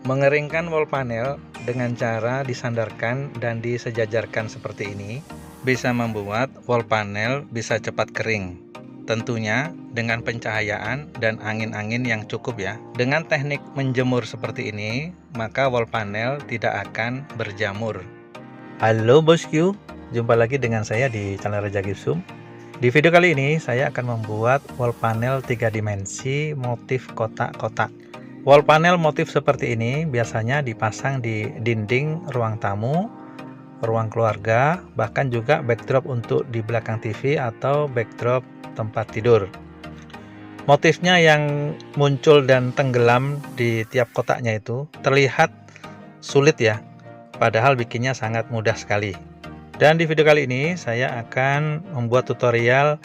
Mengeringkan wall panel dengan cara disandarkan dan disejajarkan seperti ini bisa membuat wall panel bisa cepat kering. Tentunya dengan pencahayaan dan angin-angin yang cukup ya. Dengan teknik menjemur seperti ini, maka wall panel tidak akan berjamur. Halo bosku, jumpa lagi dengan saya di channel Reja Gipsum. Di video kali ini saya akan membuat wall panel 3 dimensi motif kotak-kotak. Wall panel motif seperti ini biasanya dipasang di dinding ruang tamu, ruang keluarga, bahkan juga backdrop untuk di belakang TV atau backdrop tempat tidur. Motifnya yang muncul dan tenggelam di tiap kotaknya itu terlihat sulit ya, padahal bikinnya sangat mudah sekali. Dan di video kali ini saya akan membuat tutorial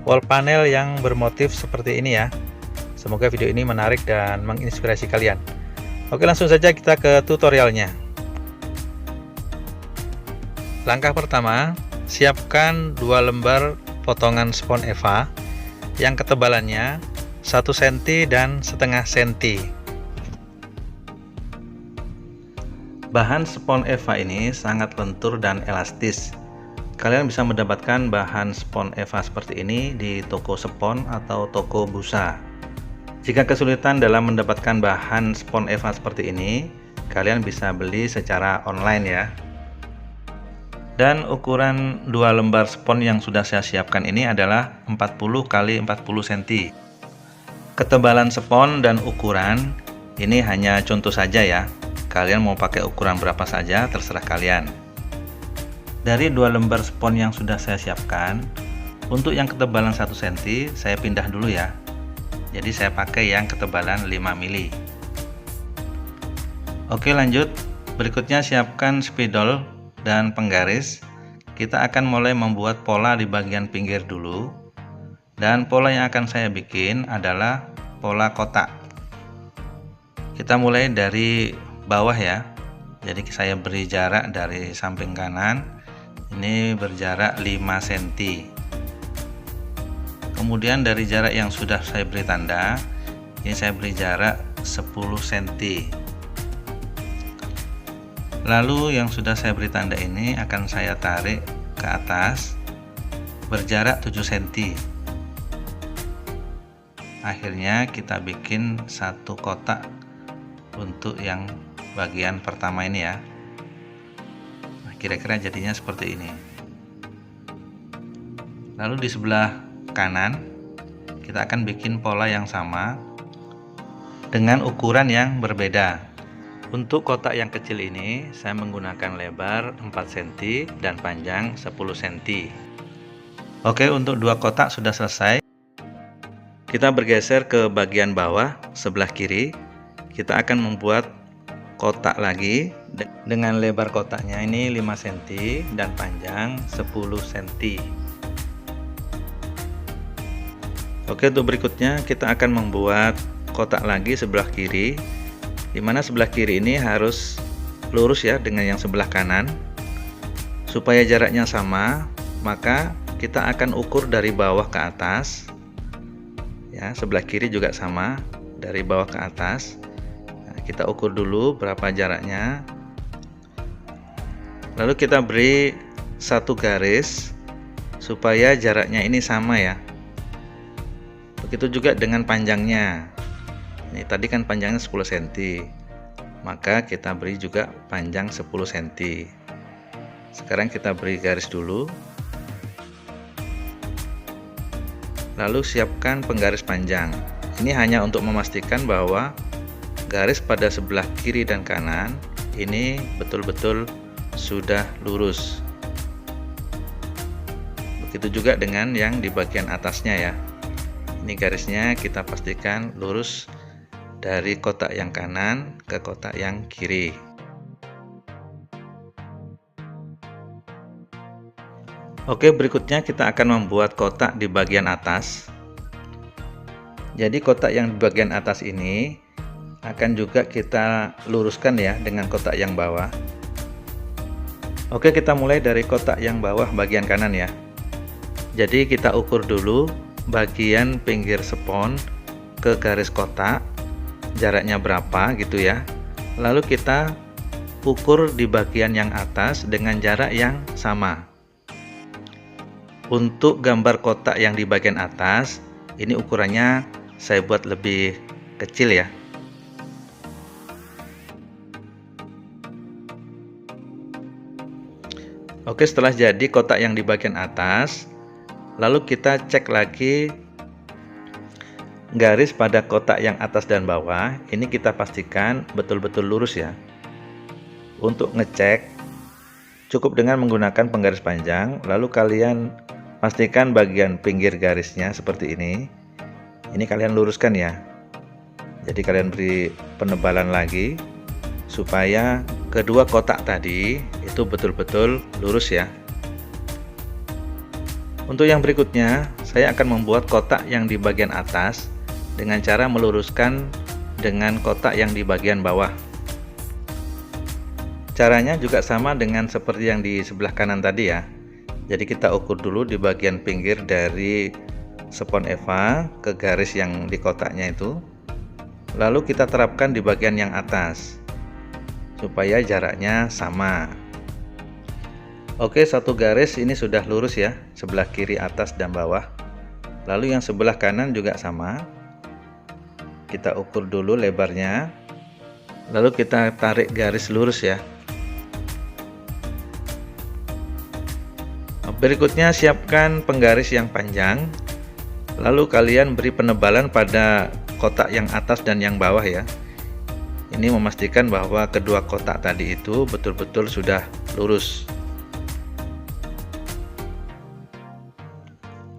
wall panel yang bermotif seperti ini ya. Semoga video ini menarik dan menginspirasi kalian. Oke, langsung saja kita ke tutorialnya. Langkah pertama, siapkan 2 lembar potongan spon eva yang ketebalannya 1 cm dan setengah cm. Bahan spon eva ini sangat lentur dan elastis. Kalian bisa mendapatkan bahan spon eva seperti ini di toko spon atau toko busa. Jika kesulitan dalam mendapatkan bahan spon eva seperti ini, kalian bisa beli secara online ya. Dan ukuran 2 lembar spon yang sudah saya siapkan ini adalah 40 x 40 cm. Ketebalan spon dan ukuran ini hanya contoh saja ya. Kalian mau pakai ukuran berapa saja terserah kalian. Dari 2 lembar spon yang sudah saya siapkan, untuk yang ketebalan 1 cm saya pindah dulu ya. Jadi saya pakai yang ketebalan 5 mili. Oke, lanjut. Berikutnya siapkan spidol dan penggaris. Kita akan mulai membuat pola di bagian pinggir dulu. Dan pola yang akan saya bikin adalah pola kotak. Kita mulai dari bawah ya. Jadi saya beri jarak dari samping kanan. Ini berjarak 5 cm. Kemudian dari jarak yang sudah saya beri tanda, ini saya beri jarak 10 cm. Lalu yang sudah saya beri tanda ini akan saya tarik ke atas berjarak 7 cm. Akhirnya kita bikin satu kotak untuk yang bagian pertama ini ya. Nah, kira-kira jadinya seperti ini. Lalu di sebelah kanan kita akan bikin pola yang sama dengan ukuran yang berbeda. Untuk kotak yang kecil ini saya menggunakan lebar 4 cm dan panjang 10 cm. Oke, untuk 2 kotak sudah selesai. Kita bergeser ke bagian bawah sebelah kiri. Kita akan membuat kotak lagi dengan lebar kotaknya ini 5 cm dan panjang 10 cm. Oke, untuk berikutnya kita akan membuat kotak lagi sebelah kiri, dimana sebelah kiri ini harus lurus ya dengan yang sebelah kanan. Supaya jaraknya sama, maka kita akan ukur dari bawah ke atas ya. Sebelah kiri juga sama, dari bawah ke atas. Kita ukur dulu berapa jaraknya, lalu kita beri 1 garis supaya jaraknya ini sama ya. Begitu juga dengan panjangnya. Ini tadi kan panjangnya 10 cm, maka kita beri juga panjang 10 cm. Sekarang kita beri garis dulu, lalu siapkan penggaris panjang. Ini hanya untuk memastikan bahwa garis pada sebelah kiri dan kanan ini betul-betul sudah lurus. Begitu juga dengan yang di bagian atasnya ya. Ini garisnya kita pastikan lurus dari kotak yang kanan ke kotak yang kiri. Oke, berikutnya kita akan membuat kotak di bagian atas. Jadi kotak yang di bagian atas ini akan juga kita luruskan ya dengan kotak yang bawah. Oke, kita mulai dari kotak yang bawah bagian kanan ya. Jadi kita ukur dulu bagian pinggir spon ke garis kotak, jaraknya berapa gitu ya. Lalu kita ukur di bagian yang atas dengan jarak yang sama. Untuk gambar kotak yang di bagian atas, ini ukurannya saya buat lebih kecil ya. Oke, setelah jadi kotak yang di bagian atas, lalu kita cek lagi garis pada kotak yang atas dan bawah. Ini kita pastikan betul-betul lurus ya. Untuk ngecek, cukup dengan menggunakan penggaris panjang, lalu kalian pastikan bagian pinggir garisnya seperti ini. Ini kalian luruskan ya. Jadi kalian beri penebalan lagi supaya kedua kotak tadi itu betul-betul lurus ya. Untuk yang berikutnya, saya akan membuat kotak yang di bagian atas dengan cara meluruskan dengan kotak yang di bagian bawah. Caranya juga sama dengan seperti yang di sebelah kanan tadi ya. Jadi kita ukur dulu di bagian pinggir dari spons eva ke garis yang di kotaknya itu. Lalu kita terapkan di bagian yang atas supaya jaraknya sama. Oke, satu garis ini sudah lurus ya, sebelah kiri atas dan bawah. Lalu yang sebelah kanan juga sama. Kita ukur dulu lebarnya. Lalu kita tarik garis lurus ya. Berikutnya siapkan penggaris yang panjang, lalu kalian beri penebalan pada kotak yang atas dan yang bawah ya. Ini memastikan bahwa kedua kotak tadi itu betul-betul sudah lurus.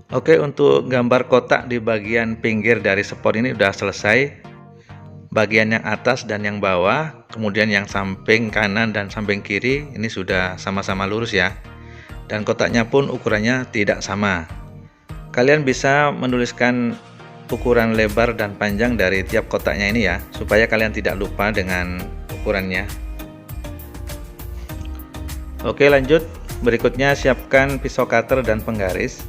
Oke, untuk gambar kotak di bagian pinggir dari spons ini sudah selesai. Bagian yang atas dan yang bawah, kemudian yang samping kanan dan samping kiri ini sudah sama-sama lurus ya. Dan kotaknya pun ukurannya tidak sama. Kalian bisa menuliskan ukuran lebar dan panjang dari tiap kotaknya ini ya, supaya kalian tidak lupa dengan ukurannya. Oke, lanjut. Berikutnya siapkan pisau cutter dan penggaris.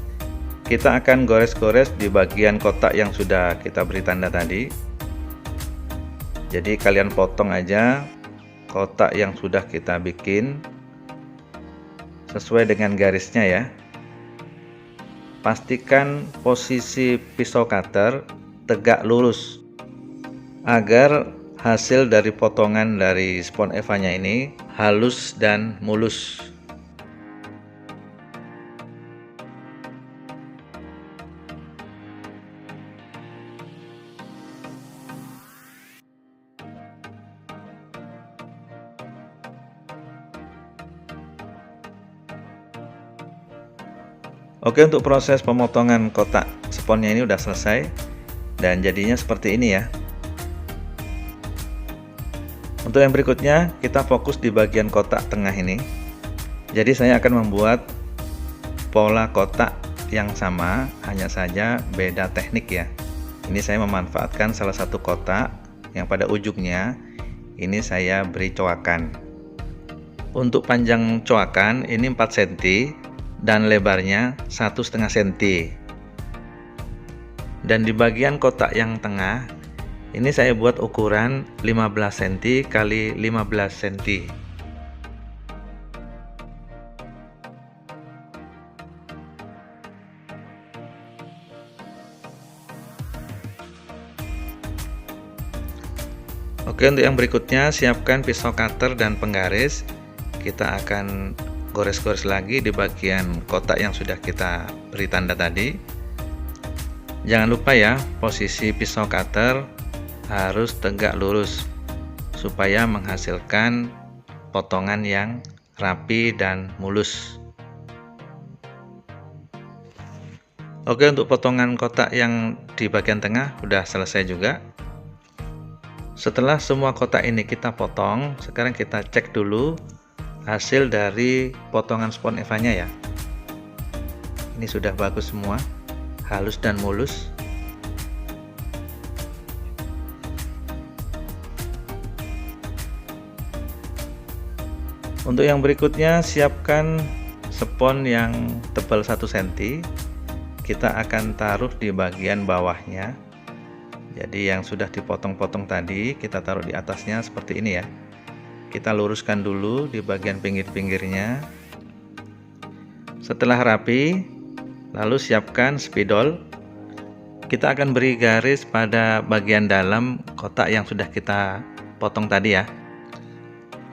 Kita akan gores-gores di bagian kotak yang sudah kita beri tanda tadi. Jadi kalian potong aja kotak yang sudah kita bikin sesuai dengan garisnya ya. Pastikan posisi pisau cutter tegak lurus agar hasil dari potongan dari spons eva-nya ini halus dan mulus. Oke, untuk proses pemotongan kotak sponsnya ini udah selesai dan jadinya seperti ini ya. Untuk yang berikutnya kita fokus di bagian kotak tengah ini. Jadi saya akan membuat pola kotak yang sama, hanya saja beda teknik ya. Ini saya memanfaatkan salah satu kotak yang pada ujungnya ini saya beri coakan. Untuk panjang coakan ini 4 cm dan lebarnya 1,5 cm. Dan di bagian kotak yang tengah ini saya buat ukuran 15 cm kali 15 cm. Oke, untuk yang berikutnya siapkan pisau cutter dan penggaris. Kita akan gores-gores lagi di bagian kotak yang sudah kita beri tanda tadi. Jangan lupa ya, posisi pisau cutter harus tegak lurus supaya menghasilkan potongan yang rapi dan mulus. Oke, untuk potongan kotak yang di bagian tengah udah selesai juga. Setelah semua kotak ini kita potong, sekarang kita cek dulu hasil dari potongan spons eva-nya ya. Ini sudah bagus semua, halus dan mulus. Untuk yang berikutnya siapkan spons yang tebal 1 cm. Kita akan taruh di bagian bawahnya Jadi yang sudah dipotong-potong tadi kita taruh di atasnya seperti ini ya. Kita luruskan dulu di bagian pinggir-pinggirnya. Setelah rapi, lalu siapkan spidol. Kita akan beri garis pada bagian dalam kotak yang sudah kita potong tadi ya.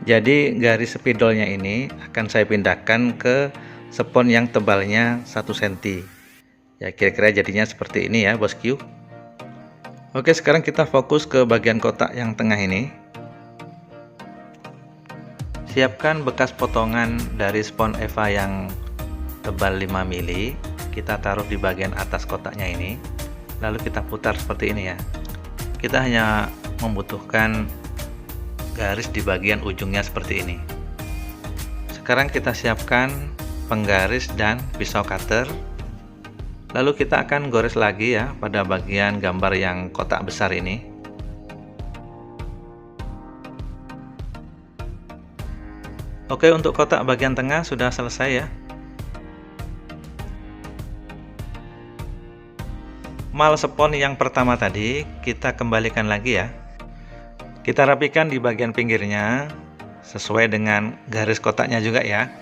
Jadi garis spidolnya ini akan saya pindahkan ke spons yang tebalnya 1 cm. Ya kira-kira jadinya seperti ini ya bosku. Oke, sekarang kita fokus ke bagian kotak yang tengah ini. Siapkan bekas potongan dari spons Eva yang tebal 5 mili. Kita taruh di bagian atas kotaknya ini. Lalu kita putar seperti ini ya. Kita hanya membutuhkan garis di bagian ujungnya seperti ini. Sekarang kita siapkan penggaris dan pisau cutter. Lalu kita akan gores lagi ya pada bagian gambar yang kotak besar ini. Oke, untuk kotak bagian tengah sudah selesai ya. Mal spons yang pertama tadi kita kembalikan lagi ya. Kita rapikan di bagian pinggirnya sesuai dengan garis kotaknya juga ya.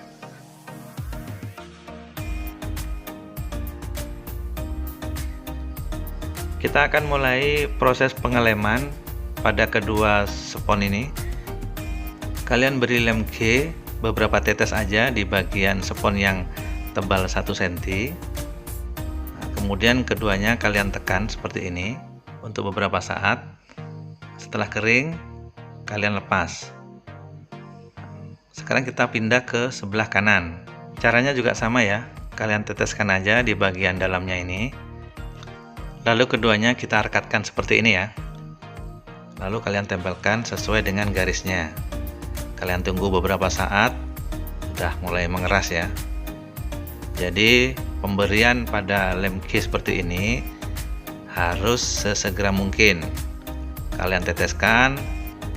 Kita akan mulai proses pengeleman pada kedua spons ini. Kalian beri lem G beberapa tetes aja di bagian spons yang tebal 1 cm. Nah, kemudian keduanya kalian tekan seperti ini untuk beberapa saat. Setelah kering, kalian lepas. Sekarang kita pindah ke sebelah kanan. Caranya juga sama ya. Kalian teteskan aja di bagian dalamnya ini. Lalu keduanya kita rekatkan seperti ini ya. Lalu kalian tempelkan sesuai dengan garisnya. Kalian tunggu beberapa saat, udah mulai mengeras ya. Jadi pemberian pada lem G seperti ini harus sesegera mungkin. Kalian teteskan,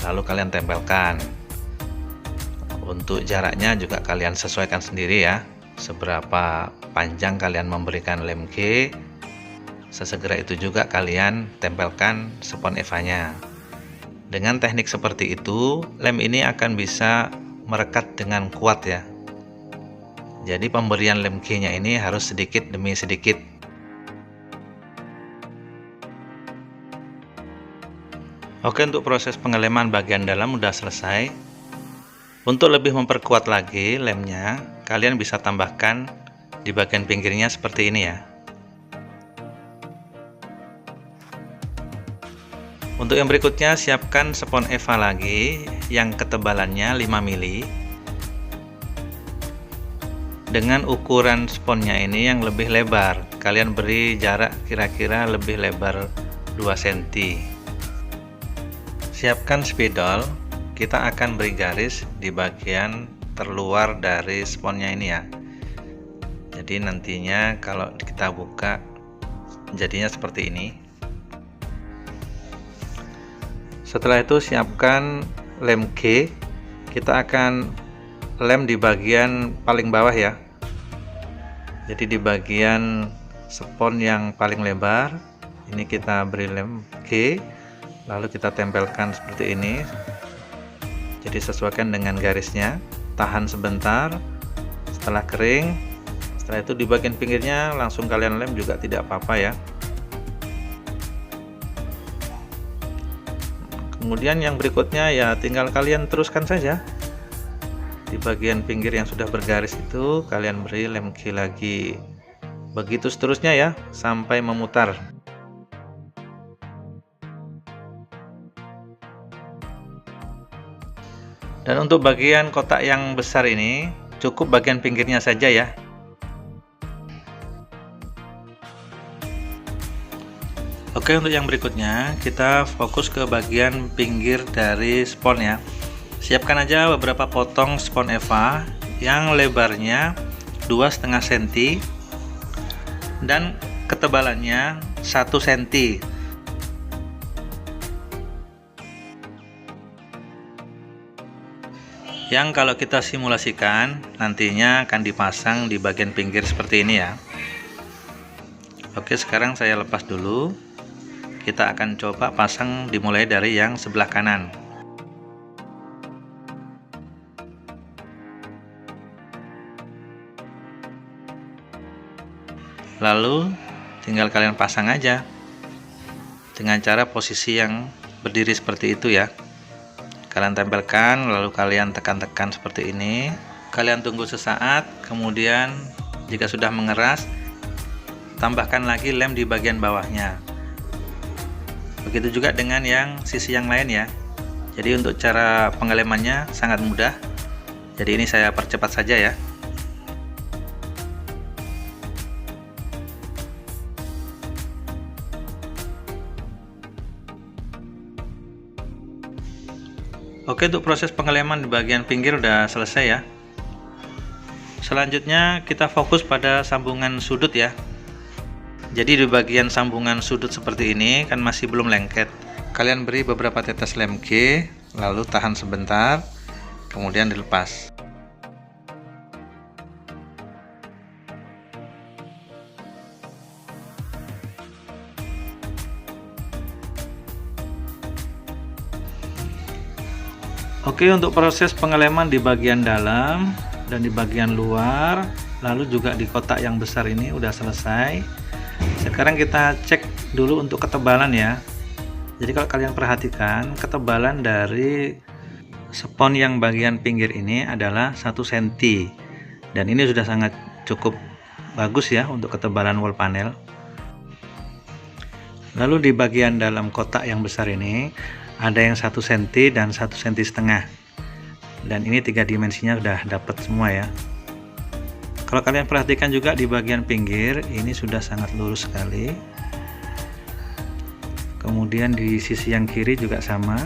lalu kalian tempelkan. Untuk jaraknya juga kalian sesuaikan sendiri ya. Seberapa panjang kalian memberikan lem G, sesegera itu juga kalian tempelkan spons Eva-nya. Dengan teknik seperti itu, lem ini akan bisa merekat dengan kuat ya. Jadi pemberian lem G-nya ini harus sedikit demi sedikit. Oke, untuk proses pengeleman bagian dalam udah selesai. Untuk lebih memperkuat lagi lemnya, kalian bisa tambahkan di bagian pinggirnya seperti ini ya. Untuk yang berikutnya, siapkan spons Eva lagi yang ketebalannya 5 mili. Dengan ukuran sponsnya ini yang lebih lebar, kalian beri jarak kira-kira lebih lebar 2 cm. Siapkan spidol, kita akan beri garis di bagian terluar dari sponsnya ini ya. Jadi nantinya kalau kita buka jadinya seperti ini. Setelah itu siapkan lem G. Kita akan lem di bagian paling bawah ya. Jadi di bagian spons yang paling lebar ini kita beri lem G, lalu kita tempelkan seperti ini. Jadi sesuaikan dengan garisnya, tahan sebentar. Setelah kering, setelah itu di bagian pinggirnya langsung kalian lem juga tidak apa-apa ya. Kemudian yang berikutnya ya tinggal kalian teruskan saja. Di bagian pinggir yang sudah bergaris itu kalian beri lem G lagi. Begitu seterusnya ya sampai memutar. Dan untuk bagian kotak yang besar ini cukup bagian pinggirnya saja ya. Oke, untuk yang berikutnya kita fokus ke bagian pinggir dari spons ya. Siapkan aja beberapa potong spons Eva yang lebarnya 2,5 cm dan ketebalannya 1 cm. Yang kalau kita simulasikan nantinya akan dipasang di bagian pinggir seperti ini ya. Oke, sekarang saya lepas dulu. Kita akan coba pasang dimulai dari yang sebelah kanan. Lalu tinggal kalian pasang aja dengan cara posisi yang berdiri seperti itu ya. Kalian tempelkan, lalu kalian tekan-tekan seperti ini. Kalian tunggu sesaat, kemudian jika sudah mengeras, tambahkan lagi lem di bagian bawahnya. Begitu juga dengan yang sisi yang lain ya. Jadi untuk cara pengelemannya sangat mudah. Jadi ini saya percepat saja ya. Oke, untuk proses pengeleman di bagian pinggir udah selesai ya. Selanjutnya kita fokus pada sambungan sudut ya. Jadi di bagian sambungan sudut seperti ini kan masih belum lengket. Kalian beri beberapa tetes lem G, lalu tahan sebentar, kemudian dilepas. Oke, untuk proses pengeleman di bagian dalam dan di bagian luar, lalu juga di kotak yang besar ini udah selesai. Sekarang kita cek dulu untuk ketebalan ya. Jadi kalau kalian perhatikan, ketebalan dari spons yang bagian pinggir ini adalah 1 cm. Dan ini sudah sangat cukup bagus ya untuk ketebalan wall panel. Lalu di bagian dalam kotak yang besar ini ada yang 1 cm dan 1,5 cm, dan ini 3 dimensinya udah dapat semua ya. Kalau kalian perhatikan juga di bagian pinggir ini sudah sangat lurus sekali. Kemudian di sisi yang kiri juga sama.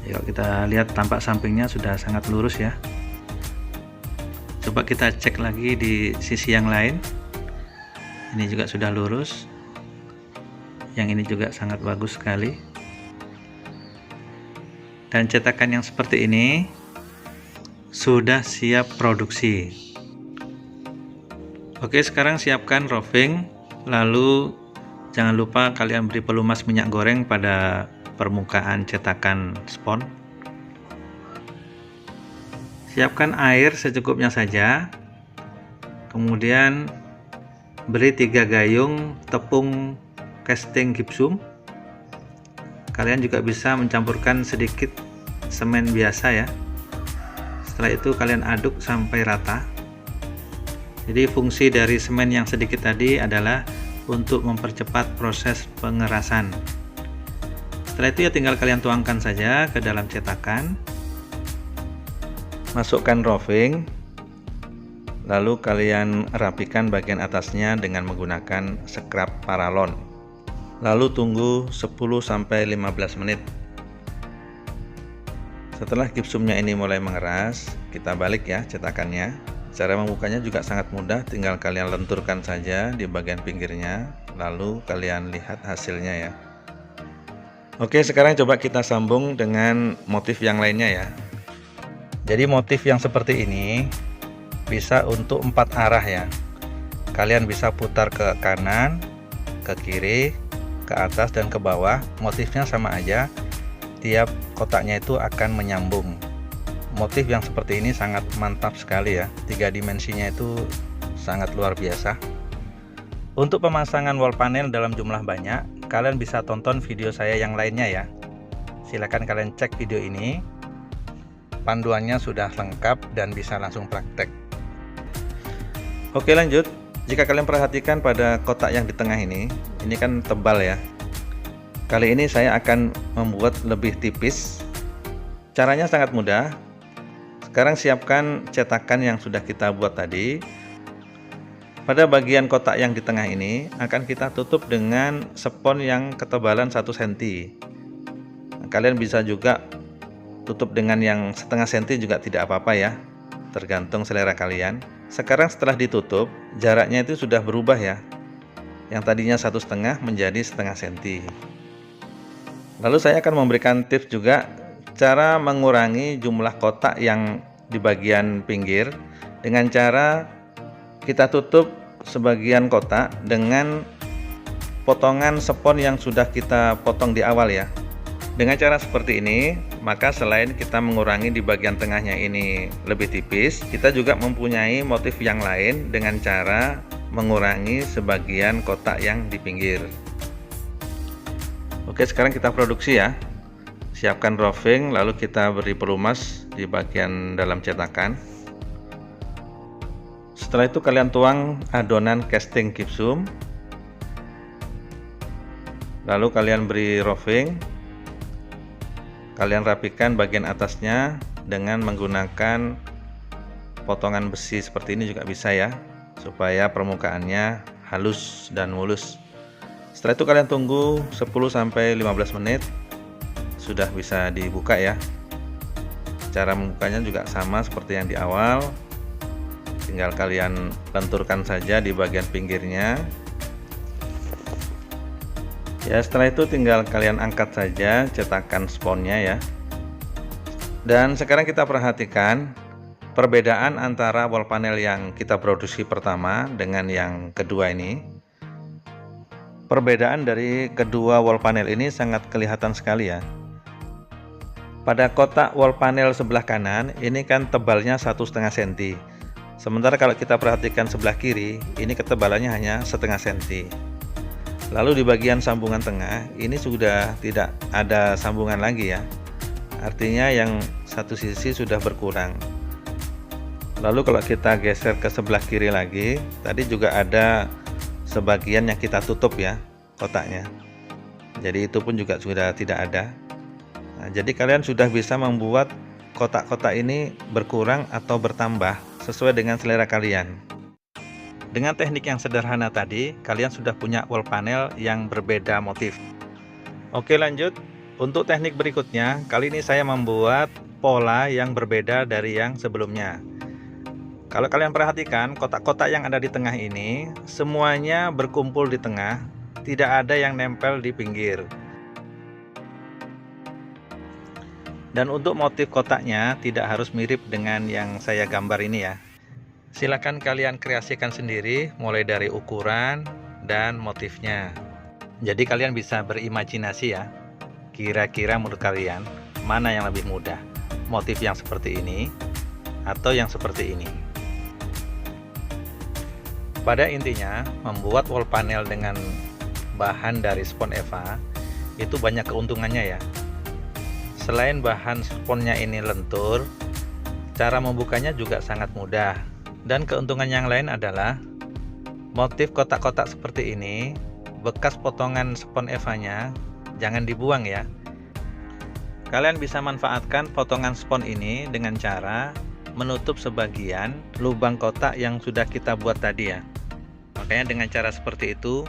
Kalau kita lihat tampak sampingnya sudah sangat lurus ya. Coba kita cek lagi di sisi yang lain. Ini juga sudah lurus. Yang ini juga sangat bagus sekali. Dan cetakan yang seperti ini sudah siap produksi. Oke, sekarang siapkan roving, lalu jangan lupa kalian beri pelumas minyak goreng pada permukaan cetakan spons. Siapkan air secukupnya saja, kemudian beri 3 gayung tepung casting gipsum. Kalian juga bisa mencampurkan sedikit semen biasa ya. Setelah itu kalian aduk sampai rata. Jadi fungsi dari semen yang sedikit tadi adalah untuk mempercepat proses pengerasan. Setelah itu ya tinggal kalian tuangkan saja ke dalam cetakan. Masukkan roving. Lalu kalian rapikan bagian atasnya dengan menggunakan scrub paralon. Lalu tunggu 10-15 menit. Setelah gipsumnya ini mulai mengeras, kita balik ya cetakannya. Cara membukanya juga sangat mudah, tinggal kalian lenturkan saja di bagian pinggirnya, lalu kalian lihat hasilnya ya. Oke, sekarang coba kita sambung dengan motif yang lainnya ya. Jadi motif yang seperti ini bisa untuk 4 arah ya. Kalian bisa putar ke kanan, ke kiri, ke atas dan ke bawah. Motifnya sama aja, tiap kotaknya itu akan menyambung. Motif yang seperti ini sangat mantap sekali ya, 3 dimensinya itu sangat luar biasa. Untuk pemasangan wall panel dalam jumlah banyak, kalian bisa tonton video saya yang lainnya ya. Silahkan kalian cek video ini, panduannya sudah lengkap dan bisa langsung praktek. Oke, lanjut. Jika kalian perhatikan pada kotak yang di tengah ini kan tebal ya. Kali ini saya akan membuat lebih tipis. Caranya sangat mudah. Sekarang siapkan cetakan yang sudah kita buat tadi. Pada bagian kotak yang di tengah ini akan kita tutup dengan spons yang ketebalan 1 cm. Kalian bisa juga tutup dengan yang 0,5 cm juga tidak apa-apa ya, tergantung selera kalian. Sekarang setelah ditutup, jaraknya itu sudah berubah ya. Yang tadinya 1,5 menjadi 0,5 cm. Lalu saya akan memberikan tips juga cara mengurangi jumlah kotak yang di bagian pinggir dengan cara kita tutup sebagian kotak dengan potongan spons yang sudah kita potong di awal ya. Dengan cara seperti ini, maka selain kita mengurangi di bagian tengahnya ini lebih tipis, kita juga mempunyai motif yang lain dengan cara mengurangi sebagian kotak yang di pinggir. Oke, sekarang kita produksi ya. Siapkan roving, lalu kita beri pelumas di bagian dalam cetakan. Setelah itu kalian tuang adonan casting gipsum, lalu kalian beri roving. Kalian rapikan bagian atasnya dengan menggunakan potongan besi seperti ini juga bisa ya, supaya permukaannya halus dan mulus. Setelah itu kalian tunggu 10-15 menit, sudah bisa dibuka ya. Cara membukanya juga sama seperti yang di awal, tinggal kalian lenturkan saja di bagian pinggirnya. Ya, setelah itu tinggal kalian angkat saja cetakan sponnya ya. Dan sekarang kita perhatikan perbedaan antara wall panel yang kita produksi pertama dengan yang kedua ini. Perbedaan dari kedua wall panel ini sangat kelihatan sekali ya. Pada kotak wall panel sebelah kanan ini kan tebalnya 1,5 cm. Sementara kalau kita perhatikan sebelah kiri, ini ketebalannya hanya 0,5 cm. Lalu di bagian sambungan tengah ini sudah tidak ada sambungan lagi ya. Artinya yang satu sisi sudah berkurang. Lalu kalau kita geser ke sebelah kiri lagi, tadi juga ada sebagian yang kita tutup ya kotaknya. Jadi itu pun juga sudah tidak ada. Nah, jadi kalian sudah bisa membuat kotak-kotak ini berkurang atau bertambah sesuai dengan selera kalian. Dengan teknik yang sederhana tadi, kalian sudah punya wall panel yang berbeda motif. Oke, lanjut. Untuk teknik berikutnya, kali ini saya membuat pola yang berbeda dari yang sebelumnya. Kalau kalian perhatikan, kotak-kotak yang ada di tengah ini, semuanya berkumpul di tengah, tidak ada yang nempel di pinggir. Dan untuk motif kotaknya, tidak harus mirip dengan yang saya gambar ini ya. Silakan kalian kreasikan sendiri mulai dari ukuran dan motifnya. Jadi kalian bisa berimajinasi ya. Kira-kira menurut kalian mana yang lebih mudah? Motif yang seperti ini atau yang seperti ini? Pada intinya, membuat wall panel dengan bahan dari spons EVA itu banyak keuntungannya ya. Selain bahan sponnya ini lentur, cara membukanya juga sangat mudah. Dan keuntungan yang lain adalah motif kotak-kotak seperti ini, bekas potongan spons EVA-nya jangan dibuang ya. Kalian bisa manfaatkan potongan spons ini dengan cara menutup sebagian lubang kotak yang sudah kita buat tadi ya. Makanya dengan cara seperti itu,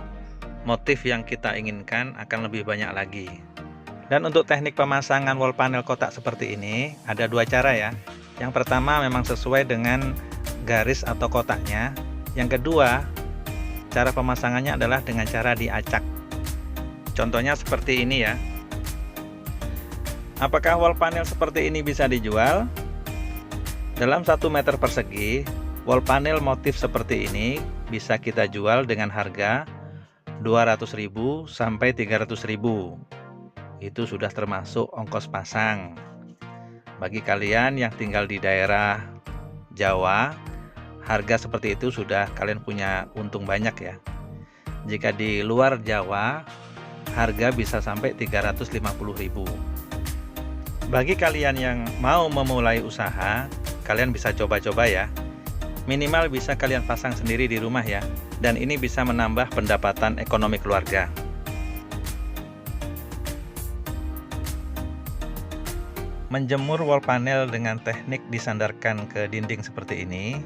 motif yang kita inginkan akan lebih banyak lagi. Dan untuk teknik pemasangan wall panel kotak seperti ini ada dua cara ya. Yang pertama memang sesuai dengan garis atau kotaknya. Yang kedua, cara pemasangannya adalah dengan cara diacak. Contohnya seperti ini ya. Apakah wall panel seperti ini bisa dijual? Dalam 1 meter persegi, wall panel motif seperti ini bisa kita jual dengan harga 200.000 sampai 300.000. Itu sudah termasuk ongkos pasang. Bagi kalian yang tinggal di daerah Jawa, harga seperti itu sudah kalian punya untung banyak ya. Jika di luar Jawa, harga bisa sampai 350.000. Bagi kalian yang mau memulai usaha, kalian bisa coba-coba ya. Minimal bisa kalian pasang sendiri di rumah ya. Dan ini bisa menambah pendapatan ekonomi keluarga. Menjemur wall panel dengan teknik disandarkan ke dinding seperti ini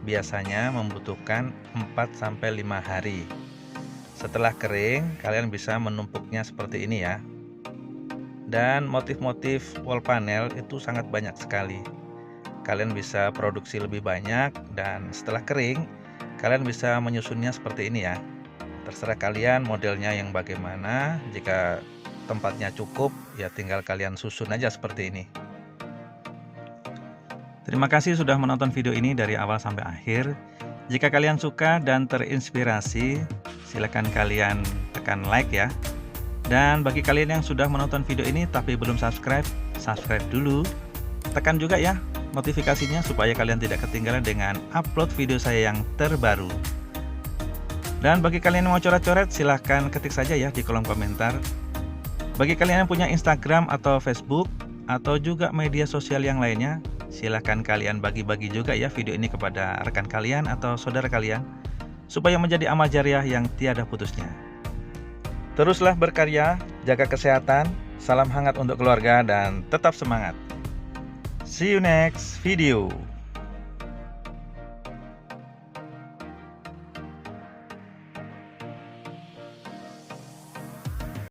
biasanya membutuhkan 4-5 hari. Setelah kering, kalian bisa menumpuknya seperti ini ya. Dan motif-motif wall panel itu sangat banyak sekali. Kalian bisa produksi lebih banyak dan setelah kering, kalian bisa menyusunnya seperti ini ya. Terserah kalian modelnya yang bagaimana. Jika tempatnya cukup, ya tinggal kalian susun aja seperti ini. Terima kasih sudah menonton video ini dari awal sampai akhir. Jika kalian suka dan terinspirasi, Silahkan kalian tekan like ya. Dan bagi kalian yang sudah menonton video ini tapi belum subscribe, subscribe dulu. Tekan juga ya notifikasinya supaya kalian tidak ketinggalan dengan upload video saya yang terbaru. Dan bagi kalian yang mau coret-coret, silahkan ketik saja ya di kolom komentar. Bagi kalian yang punya Instagram atau Facebook atau juga media sosial yang lainnya, silahkan kalian bagi-bagi juga ya video ini kepada rekan kalian atau saudara kalian, supaya menjadi amal jariah yang tiada putusnya. Teruslah berkarya, jaga kesehatan, salam hangat untuk keluarga, dan tetap semangat. See you next video.